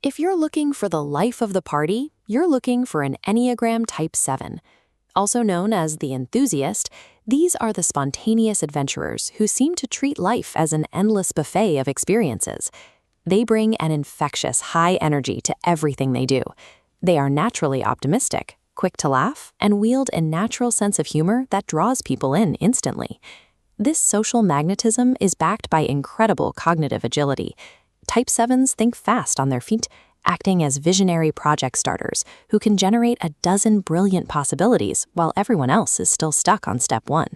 If you're looking for the life of the party, you're looking for an Enneagram Type 7. Also known as the Enthusiast, these are the spontaneous adventurers who seem to treat life as an endless buffet of experiences. They bring an infectious high energy to everything they do. They are naturally optimistic, quick to laugh, and wield a natural sense of humor that draws people in instantly. This social magnetism is backed by incredible cognitive agility. Type 7s think fast on their feet, acting as visionary project starters who can generate a dozen brilliant possibilities while everyone else is still stuck on step one.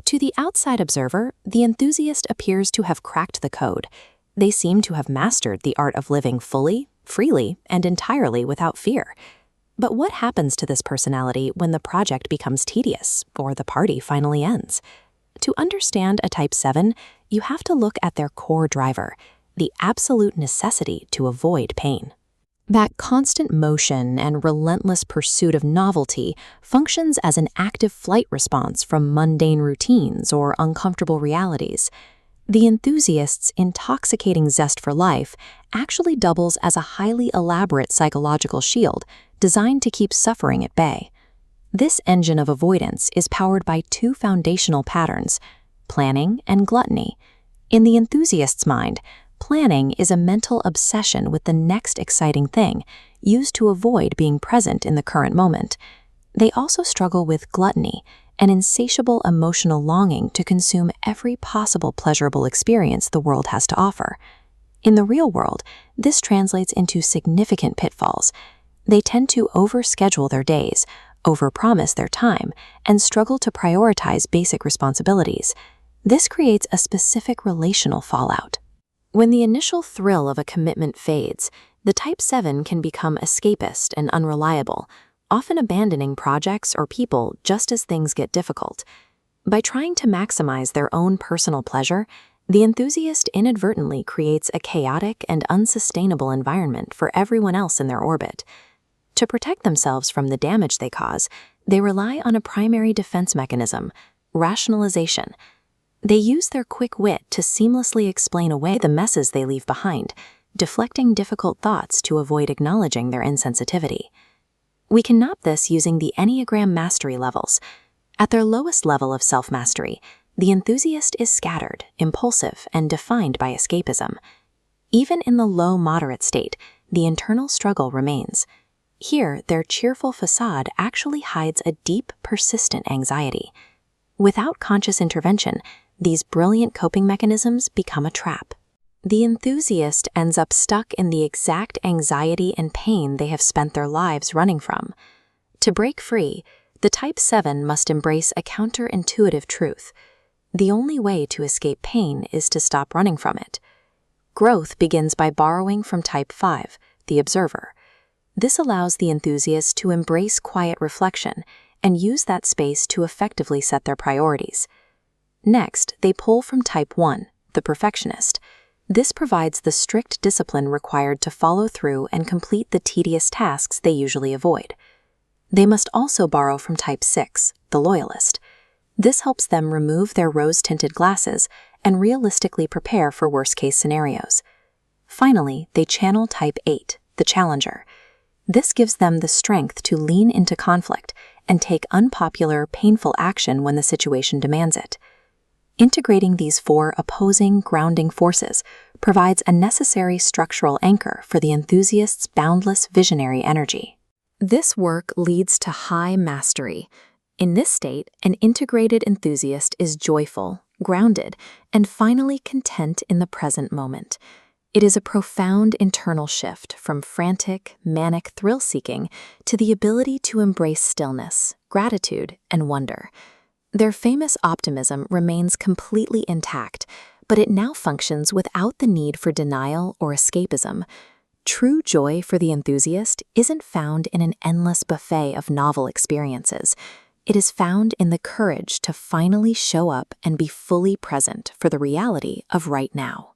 To the outside observer, the enthusiast appears to have cracked the code. They seem to have mastered the art of living fully, freely, and entirely without fear. But what happens to this personality when the project becomes tedious or the party finally ends? To understand a Type 7, you have to look at their core driver, the absolute necessity to avoid pain. That constant motion and relentless pursuit of novelty functions as an active flight response from mundane routines or uncomfortable realities. The enthusiast's intoxicating zest for life actually doubles as a highly elaborate psychological shield designed to keep suffering at bay. This engine of avoidance is powered by two foundational patterns: planning and gluttony. In the enthusiast's mind, planning is a mental obsession with the next exciting thing, used to avoid being present in the current moment. They also struggle with gluttony, an insatiable emotional longing to consume every possible pleasurable experience the world has to offer. In the real world, this translates into significant pitfalls. They tend to overschedule their days, overpromise their time, and struggle to prioritize basic responsibilities. This creates a specific relational fallout. When the initial thrill of a commitment fades, the Type 7 can become escapist and unreliable, often abandoning projects or people just as things get difficult. By trying to maximize their own personal pleasure, the enthusiast inadvertently creates a chaotic and unsustainable environment for everyone else in their orbit. To protect themselves from the damage they cause, they rely on a primary defense mechanism: rationalization. They use their quick wit to seamlessly explain away the messes they leave behind, deflecting difficult thoughts to avoid acknowledging their insensitivity. We can map this using the Enneagram mastery levels. At their lowest level of self-mastery, the enthusiast is scattered, impulsive, and defined by escapism. Even in the low-moderate state, the internal struggle remains. Here, their cheerful facade actually hides a deep, persistent anxiety. Without conscious intervention, these brilliant coping mechanisms become a trap. The enthusiast ends up stuck in the exact anxiety and pain they have spent their lives running from. To break free, the Type 7 must embrace a counterintuitive truth. The only way to escape pain is to stop running from it. Growth begins by borrowing from Type 5, the observer. This allows the enthusiast to embrace quiet reflection and use that space to effectively set their priorities. Next, they pull from Type 1, the perfectionist. This provides the strict discipline required to follow through and complete the tedious tasks they usually avoid. They must also borrow from Type 6, the loyalist. This helps them remove their rose-tinted glasses and realistically prepare for worst-case scenarios. Finally, they channel Type 8, the challenger. This gives them the strength to lean into conflict and take unpopular, painful action when the situation demands it. Integrating these four opposing, grounding forces provides a necessary structural anchor for the enthusiast's boundless visionary energy. This work leads to high mastery. In this state, an integrated enthusiast is joyful, grounded, and finally content in the present moment. It is a profound internal shift from frantic, manic thrill-seeking to the ability to embrace stillness, gratitude, and wonder. Their famous optimism remains completely intact, but it now functions without the need for denial or escapism. True joy for the enthusiast isn't found in an endless buffet of novel experiences. It is found in the courage to finally show up and be fully present for the reality of right now.